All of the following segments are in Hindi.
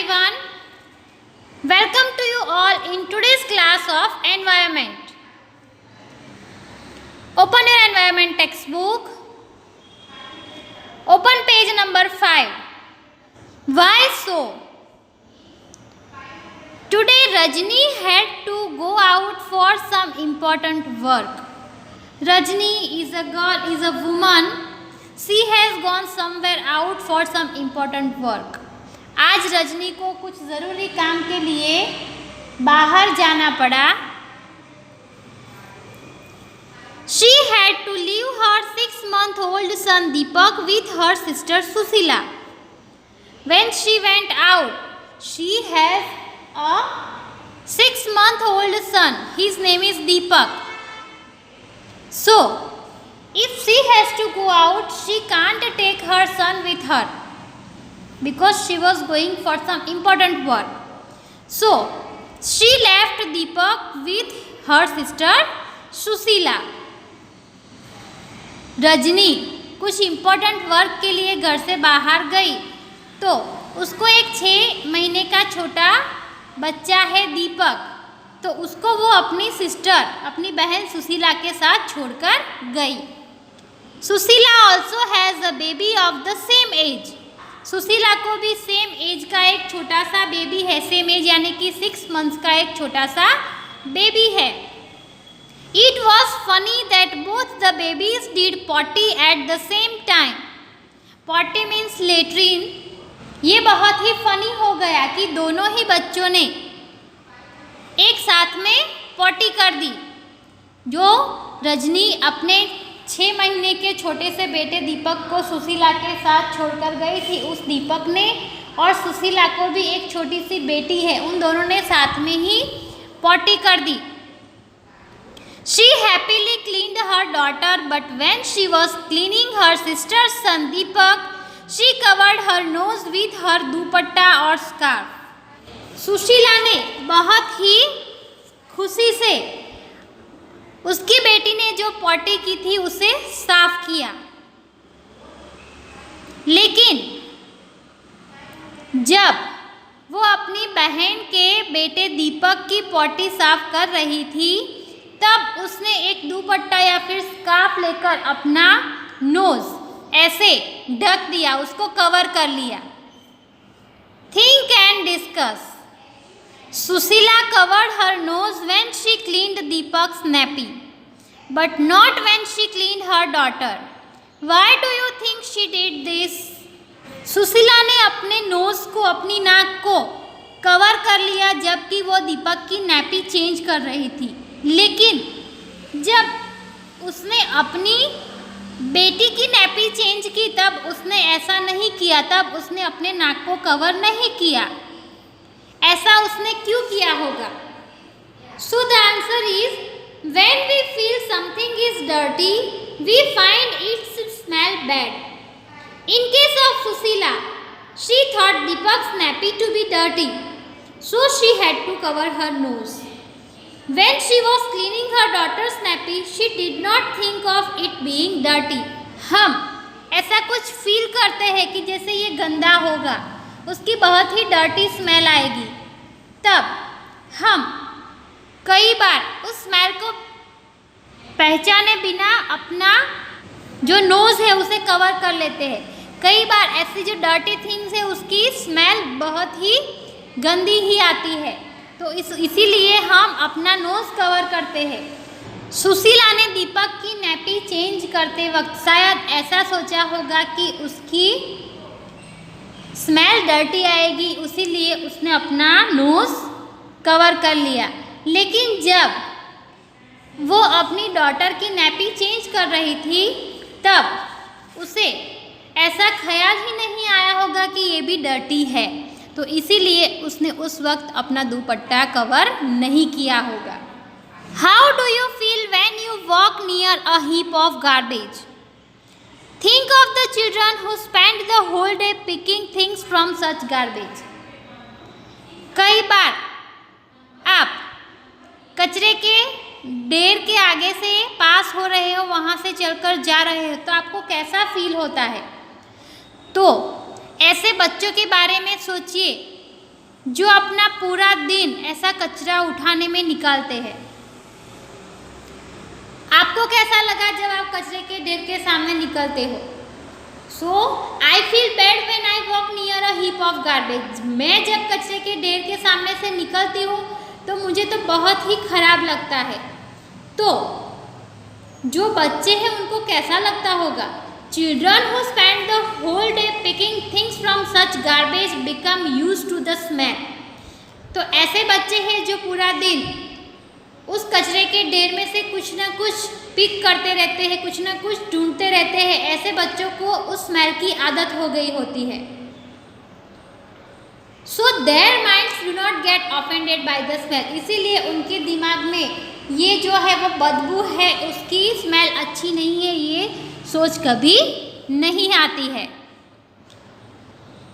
everyone. Welcome to you all in today's class of environment. Open your environment textbook. Open page number 5. Why so? Today Rajni had to go out for some important work. Rajni is a girl, is a woman. She has gone somewhere out for some important work. आज रजनी को कुछ ज़रूरी काम के लिए बाहर जाना पड़ा. She had to leave her 6-month-old son Deepak with her sister Susila. When she went out, she has a 6-month-old son. His name is Deepak. So, if she has to go out, she can't take her son with her, because she was going for some important work. So, she left Deepak with her sister Susila. Rajni कुछ इम्पोर्टेंट वर्क के लिए घर से बाहर गई तो उसको एक 6 महीने का छोटा बच्चा है दीपक, तो उसको वो अपनी सिस्टर, अपनी बहन सुशीला के साथ छोड़कर गई. Sushila also has a baby of the same age. Sushila को भी सेम एज का एक छोटा सा बेबी है. सेम एज यानी कि 6 मंथ्स का एक छोटा सा बेबी है. It was funny that both the babies did potty at the same time. Potty means latrine. ये बहुत ही फनी हो गया कि दोनों ही बच्चों ने एक साथ में पॉटी कर दी. जो रजनी अपने 6 महीने के छोटे से बेटे दीपक को सुशीला के साथ छोड़कर गई थी, उस दीपक ने और सुशीला को भी एक छोटी सी बेटी है, उन दोनों ने साथ में ही पॉटी कर दी. She happily cleaned her daughter, but when she was cleaning her sister's son Deepak, she covered her nose with her दुपट्टा और scarf. सुशीला ने बहुत ही खुशी से उसकी बेटी ने जो पॉटी की थी उसे साफ किया. लेकिन जब वो अपनी बहन के बेटे दीपक की पॉटी साफ कर रही थी तब उसने एक दुपट्टा या फिर स्कार्फ लेकर अपना नोज ऐसे ढक दिया, उसको कवर कर लिया. Think and discuss. Susila covered her nose when she cleaned Deepak's nappy, but not when she cleaned her daughter. Why do you think she did this? Sushila ने अपने नोज को, अपनी नाक को कवर कर लिया जबकि वो दीपक की नैपी चेंज कर रही थी. लेकिन जब उसने अपनी बेटी की नैपी चेंज की तब उसने ऐसा नहीं किया, तब उसने अपने नाक को कवर नहीं किया. ऐसा उसने क्यों किया होगा? So the answer is, when we feel something is dirty, we find its smell bad. In case of Susila, she thought Deepak's nappy to be dirty, so she had to cover her nose. When she was cleaning her daughter's nappy, she did not think of it being dirty. हम ऐसा कुछ फील करते हैं कि जैसे ये गंदा होगा, उसकी बहुत ही डर्टी स्मेल आएगी, तब हम कई बार उस स्मेल को पहचाने बिना अपना जो नोज़ है उसे कवर कर लेते हैं. कई बार ऐसी जो डर्टी थिंग्स है उसकी स्मेल बहुत ही गंदी ही आती है, तो इसीलिए हम अपना नोज़ कवर करते हैं. सुशीला ने दीपक की नैपी चेंज करते वक्त शायद ऐसा सोचा होगा कि उसकी स्मेल डर्टी आएगी, इसीलिए उसने अपना नोज़ कवर कर लिया. लेकिन जब वो अपनी डॉटर की नैपी चेंज कर रही थी तब उसे ऐसा ख्याल ही नहीं आया होगा कि ये भी डर्टी है, तो इसीलिए उसने उस वक्त अपना दुपट्टा कवर नहीं किया होगा. How do you feel when you walk near a heap of garbage? Think of the children who spend the whole day picking things from such garbage. कई बार आप कचरे के ढेर के आगे से पास हो रहे हो, वहाँ से चलकर जा रहे हो, तो आपको कैसा फील होता है? तो ऐसे बच्चों के बारे में सोचिए जो अपना पूरा दिन ऐसा कचरा उठाने में निकालते हैं। आपको कैसा लगा जब आप कचरे के ढेर के सामने निकलते हो? So I feel bad when I walk near a heap of garbage. मैं जब कचरे के ढेर के सामने से निकलती हूँ तो मुझे तो बहुत ही खराब लगता है। तो जो बच्चे हैं उनको कैसा लगता होगा? Children who spend the whole day picking things from such garbage become used to the smell। तो ऐसे बच्चे हैं जो पूरा दिन उस कचरे के ढेर में से कुछ ना कुछ पिक करते रहते हैं, कुछ ना कुछ ढूंढते रहते हैं। ऐसे बच्चों को उस स्मेल की आदत हो गई होती है। So their minds do not get offended by the smell। इसीलिए उनके दिमाग में ये जो है वो बदबू है, उसकी स्मेल अच्छी नहीं है, ये सोच कभी नहीं आती है।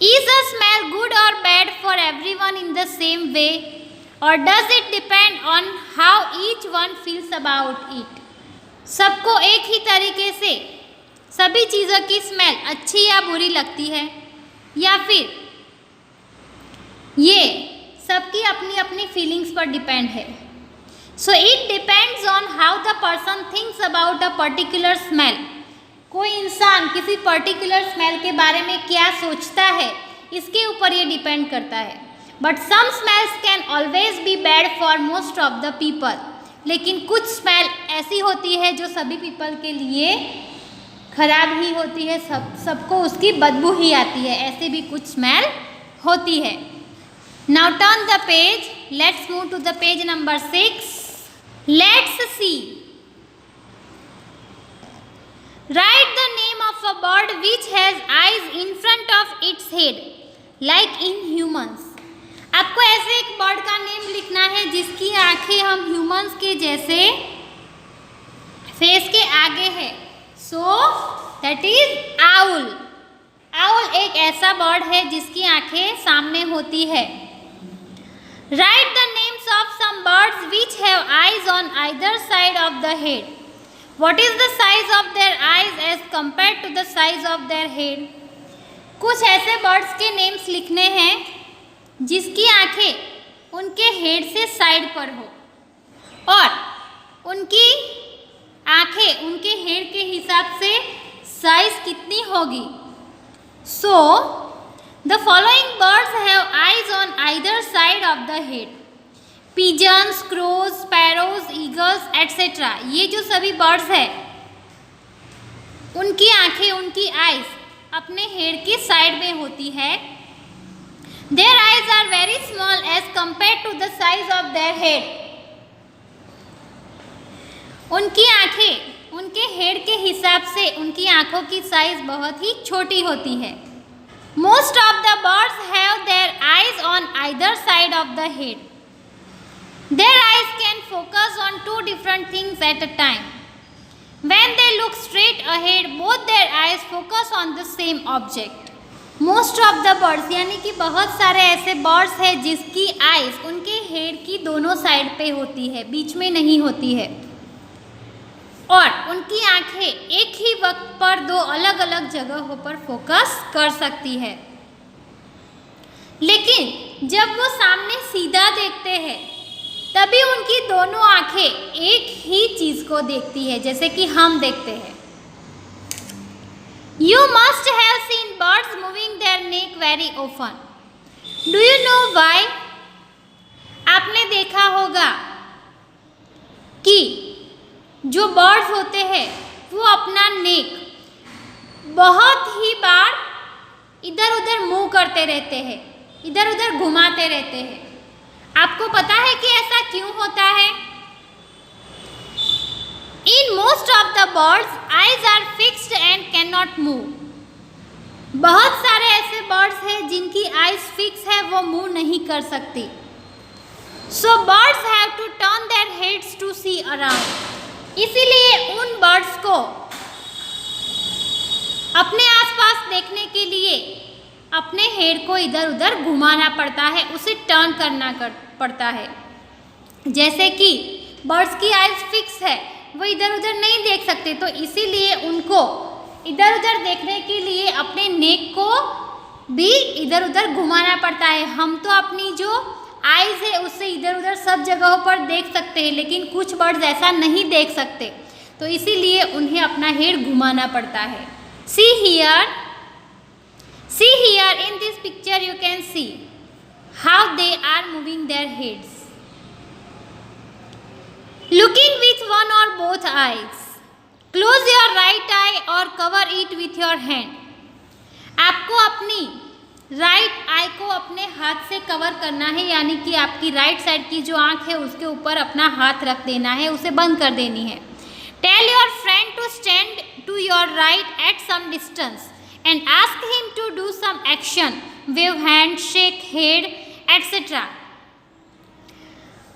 Is a smell good or bad for everyone in the same way, or does it depend on how each one feels about it? सबको एक ही तरीके से सभी चीज़ों की स्मेल अच्छी या बुरी लगती है, या फिर ये सबकी अपनी अपनी फीलिंग्स पर डिपेंड है। So it depends on how the person thinks about a particular smell. कोई इंसान किसी पर्टिकुलर स्मेल के बारे में क्या सोचता है, इसके ऊपर ये डिपेंड करता है। But some smells can always be bad for most of the people. लेकिन कुछ स्मेल ऐसी होती है जो सभी पीपल के लिए खराब ही होती है, सबको उसकी बदबू ही आती है। ऐसे भी कुछ स्मेल होती है। Now turn the page, let's move to the page number 6। Let's see. Write the name of a bird which has eyes in front of its head, like in humans। आपको ऐसे एक बर्ड का नेम लिखना है जिसकी आंखें हम ह्यूमंस के जैसे फेस के आगे है। So that is owl. Owl एक ऐसा बर्ड है जिसकी आंखें सामने होती है। Write the names of some birds which have eyes on either side of the head। What is the size of their eyes as compared to the size of their head? कुछ ऐसे बर्ड्स के नेम्स लिखने हैं जिसकी आंखें उनके हेड से साइड पर हो और उनकी आंखें उनके हेड के हिसाब से साइज कितनी होगी। So the following birds have eyes on either side of the head. Pigeons, crows, sparrows, eagles etcetera, ये जो सभी बर्ड्स हैं उनकी आंखें, उनकी आइज अपने हेड की साइड में होती है। Their eyes are very small as compare to the size of their head. उनकी आंखें उनके हेड के हिसाब से उनकी आंखों की साइज बहुत ही छोटी होती है। Most of the birds have their eyes on either side of the head. Their eyes can focus on two different things at a time. When they look straight ahead, both their eyes focus on the same object। Most of the birds, यानी कि बहुत सारे ऐसे बर्ड्स हैं जिसकी आइज उनके हेड की दोनों साइड पे होती है, बीच में नहीं होती है, और उनकी आंखें एक ही वक्त पर दो अलग अलग जगहों पर फोकस कर सकती है। लेकिन जब वो सामने सीधा देखते हैं तभी उनकी दोनों आंखें एक ही चीज को देखती है, जैसे कि हम देखते हैं। You must have seen birds moving their neck very often। Do you know why? आपने देखा होगा कि जो बर्ड्स होते हैं वो अपना नेक बहुत ही बार इधर उधर मूव करते रहते हैं, इधर उधर घुमाते रहते हैं। आपको पता है कि ऐसा क्यों होता है? In most of the birds, eyes are fixed and cannot move। बहुत सारे ऐसे बर्ड्स हैं जिनकी आइज फिक्स है, वो मूव नहीं कर सकती। So birds have to turn their heads to see around। इसीलिए उन बर्ड्स को अपने आसपास देखने के लिए अपने हेड को इधर उधर घुमाना पड़ता है, उसे टर्न करना पड़ता है। जैसे कि बर्ड्स की आइज फिक्स है, वो इधर उधर नहीं देख सकते, तो इसीलिए उनको इधर उधर देखने के लिए अपने नेक को भी इधर उधर घुमाना पड़ता है। हम तो अपनी जो आइज़ है उससे इधर उधर सब जगहों पर देख सकते हैं, लेकिन कुछ बर्ड्स ऐसा नहीं देख सकते, तो इसीलिए उन्हें अपना हेड घुमाना पड़ता है। See here in this picture you can see how they are moving their heads, looking with one or both eyes, close your right eye or cover it with your hand. आपको अपनी राइट आई को अपने हाथ से कवर करना है, यानी कि आपकी राइट साइड की जो आंख है उसके ऊपर अपना हाथ रख देना है, उसे बंद कर देनी है। Tell your friend to stand to your right at some distance and ask him to do some action, wave hand, shake head etcetera.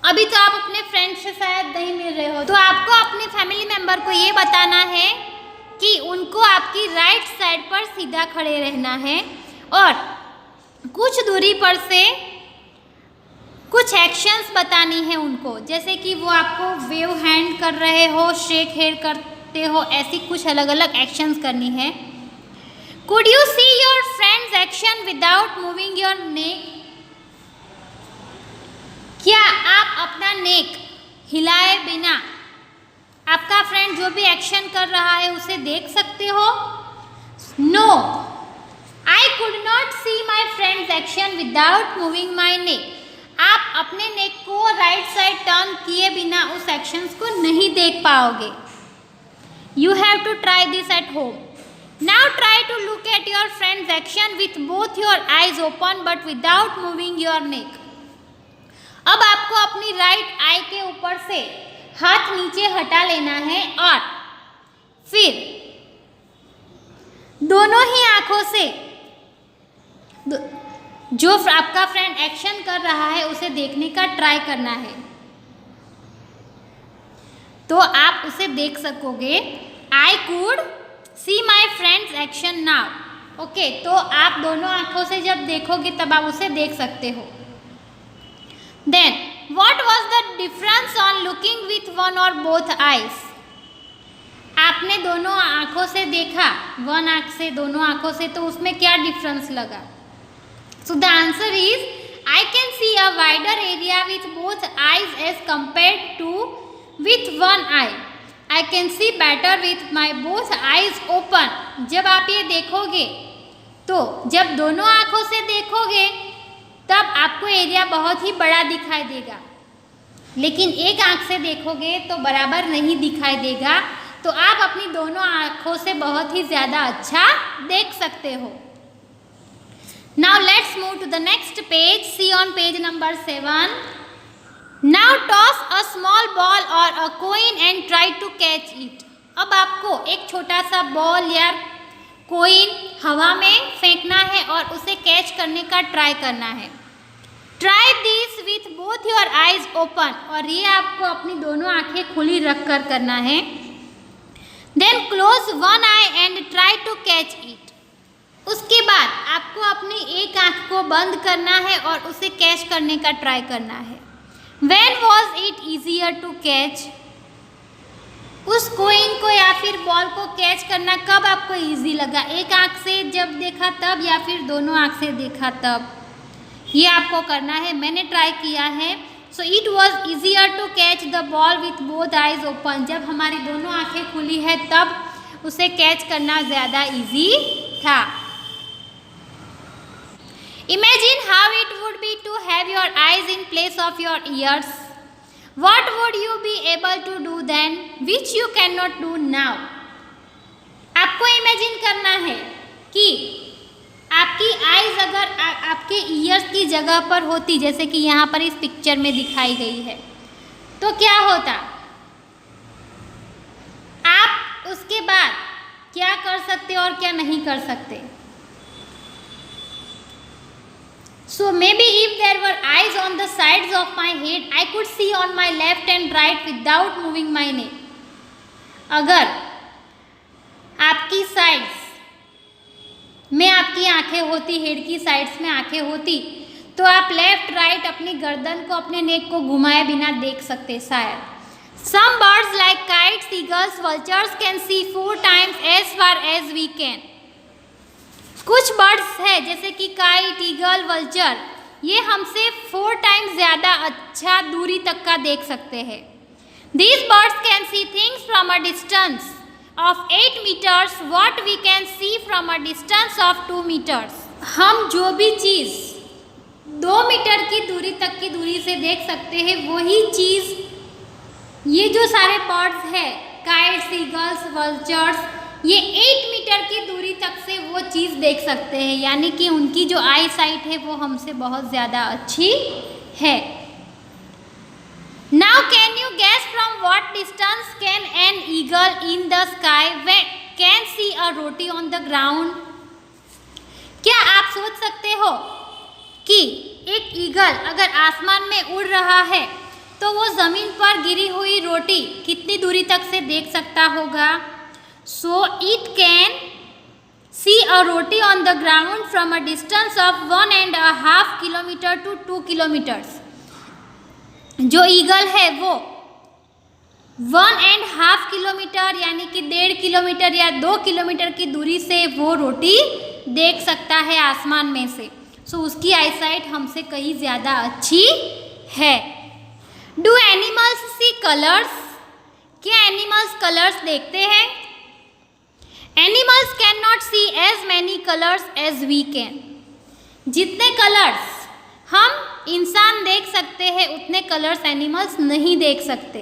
अभी तो आप अपने फ्रेंड से शायद नहीं मिल रहे हो, तो आपको अपने फैमिली मेम्बर को ये बताना है कि उनको आपकी राइट साइड पर सीधा खड़े रहना है और कुछ दूरी पर से कुछ एक्शंस बतानी है उनको, जैसे कि वो आपको वेव हैंड कर रहे हो, शेक हेड करते हो, ऐसी कुछ अलग अलग एक्शंस करनी है। Could you see your friend's action without moving your नेक? क्या आप अपना नेक हिलाए बिना आपका फ्रेंड जो भी एक्शन कर रहा है उसे देख सकते हो? No, I could not see my friends action without moving my neck. आप अपने नेक को राइट साइड टर्न किए बिना उस एक्शंस को नहीं देख पाओगे। You have to try this at home. Now try to look at your friend's action with both your eyes open but without moving your neck. अब आपको अपनी राइट आई के ऊपर से हाथ नीचे हटा लेना है और फिर दोनों ही आंखों से जो आपका फ्रेंड एक्शन कर रहा है उसे देखने का ट्राई करना है, तो आप उसे देख सकोगे। I could see my friends action now. Okay, तो आप दोनों आंखों से जब देखोगे तब आप उसे देख सकते हो। Then, what was the difference on looking with one or both eyes? आपने दोनों आँखों से देखा, वन आँख से, दोनों आँखों से, तो उसमें क्या डिफरेंस लगा? So the answer is, I can see a wider area with both eyes as compared to with one eye. I can see better with my both eyes open. जब आप ये देखोगे, तो जब दोनों आँखों से देखोगे तब आपको एरिया बहुत ही बड़ा दिखाई देगा, लेकिन एक आंख से देखोगे तो बराबर नहीं दिखाई देगा, तो आप अपनी दोनों आंखों से बहुत ही ज़्यादा अच्छा देख सकते हो। Now let's move to the next page. See on page number 7। Now toss a small ball or a coin and try to catch it. अब आपको एक छोटा सा बॉल या कॉइन हवा में फेंकना है और उसे कैच करने का ट्राई करना है। Try this with both your eyes open, और ये आपको अपनी दोनों आंखें खुली रख कर करना है। Then close one eye and try to catch it. उसके बाद आपको अपनी एक आंख को बंद करना है और उसे कैच करने का ट्राई करना है। When was it easier to catch? उस कोइन को या फिर बॉल को कैच करना कब आपको इजी लगा? एक आंख से जब देखा तब या फिर दोनों आंख से देखा तब? ये आपको करना है। मैंने ट्राई किया है। So it was easier to catch the ball with both eyes open. जब हमारी दोनों आंखें खुली है तब उसे कैच करना ज़्यादा इजी था। Imagine how it would be to have your eyes in place of your ears. What would you be able to do then, which you cannot do now? आपको इमेजिन करना है कि आपकी आइज अगर आपके ईयर्स की जगह पर होती, जैसे कि यहाँ पर इस पिक्चर में दिखाई गई है, तो क्या होता? आप उसके बाद क्या कर सकते और क्या नहीं कर सकते? So maybe if there were eyes on the sides of my head, I could see on my left and right without moving my neck. अगर आपकी साइड्स में आपकी आंखें होती, हेड की साइड्स में आंखें होती, तो आप लेफ्ट राइट अपनी गर्दन को, अपने नेक को घुमाए बिना देख सकते शायद। Some birds like kites, eagles, vultures can see 4 times as far as we can. कुछ बर्ड्स है जैसे कि काइट, ईगल, वल्चर, ये हमसे 4 टाइम्स ज़्यादा अच्छा दूरी तक का देख सकते हैं। These birds can see things from a distance of 8 meters what we can see from a distance of 2 meters. हम जो भी चीज़ 2 मीटर की दूरी तक की दूरी से देख सकते हैं वही चीज़ ये जो सारे बर्ड्स है, काइट्स, ईगल्स, वल्चर्स, ये 8 मीटर की दूरी तक से वो चीज़ देख सकते हैं, यानी कि उनकी जो आई साइट है वो हमसे बहुत ज़्यादा अच्छी है। Now can you guess from what distance can an eagle in the sky can see a roti on the ground? क्या आप सोच सकते हो कि एक ईगल अगर आसमान में उड़ रहा है तो वो ज़मीन पर गिरी हुई रोटी कितनी दूरी तक से देख सकता होगा? So it can see a roti on the ground from a distance of 1.5 kilometer to 2 kilometers. जो ईगल है वो 1.5 किलोमीटर यानी कि 1.5 किलोमीटर या 2 किलोमीटर की दूरी से वो रोटी देख सकता है आसमान में से। सो उसकी आईसाइट हमसे कहीं ज़्यादा अच्छी है। Do animals see colours? क्या एनिमल्स कलर्स देखते हैं? Animals can not see as many colours as we can. जितने कलर्स हम इंसान देख सकते हैं उतने कलर्स एनिमल्स नहीं देख सकते।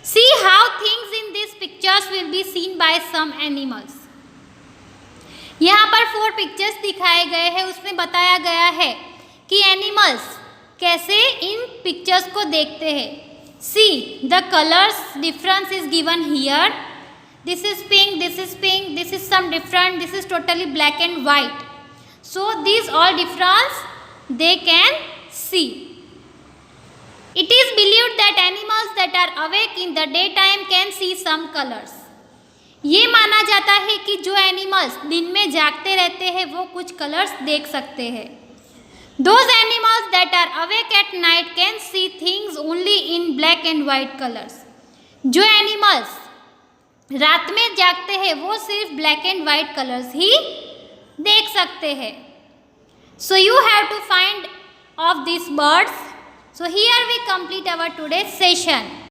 See how things in this pictures will be seen by some animals. यहाँ पर 4 पिक्चर्स दिखाए गए हैं, उसमें बताया गया है कि एनिमल्स कैसे इन पिक्चर्स को देखते हैं। See the colours difference is given here. This is pink, this is pink, this is some different, this is totally black and white. So this all difference they can see. It is believed that animals that are awake in the daytime can see some colors. ये माना जाता है कि जो एनिमल्स दिन में जागते रहते हैं वो कुछ कलर्स देख सकते हैं। Those animals that are awake at night can see things only in black and white colors. जो एनिमल्स रात में जागते हैं वो सिर्फ ब्लैक एंड वाइट कलर्स ही देख सकते हैं। So you have to find of these birds. So here we complete our today's session.